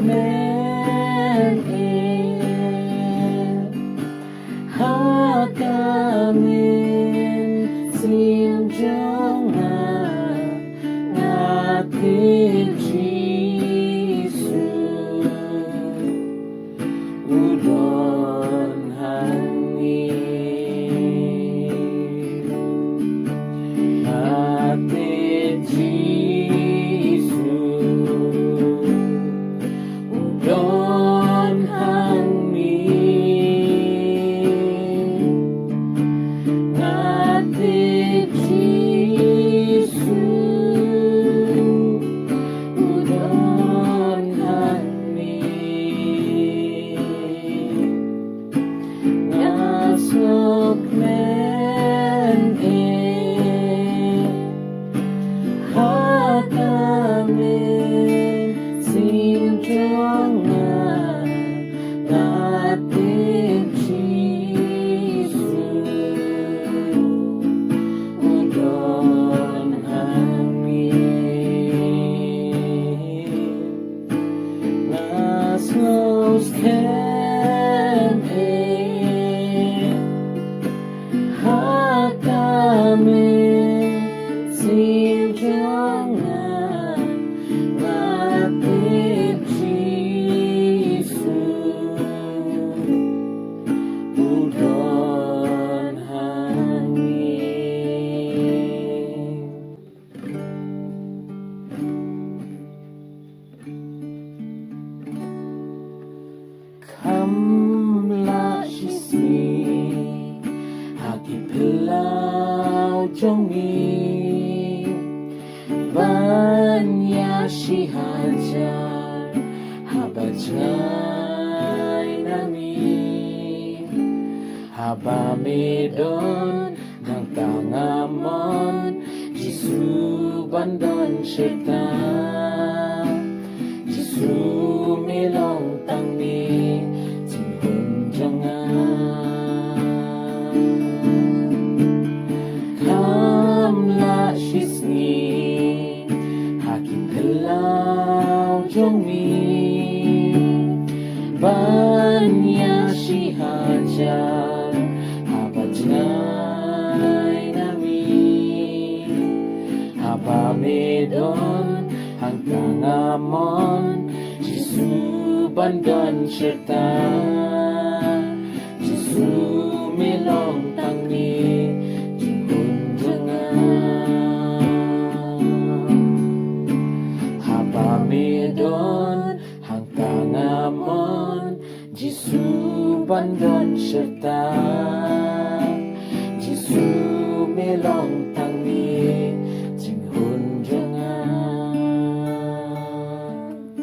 men hakamin simjangan natin Jesus udon hangin natin Jesus udon hangin natin Jesus udon hangin nasok men hakamin simjangan natin Jesus udon hangin nasok men hakamin simjangan natin Jesus udon hangin. Kamla sisi haki pelau jongi banya si hajar habajai nami haba medon ng tangamon Jisu bandon serta Jisu melong tangni tinhun jangan kamla shisni haki pelau jongi banya si hajar habajai nami haba medon hanggang amon Jisu bandon serta Jisu melong tangni tinhun jangan haba medon hanggang amon Jisu bandon serta Jisu melong tangni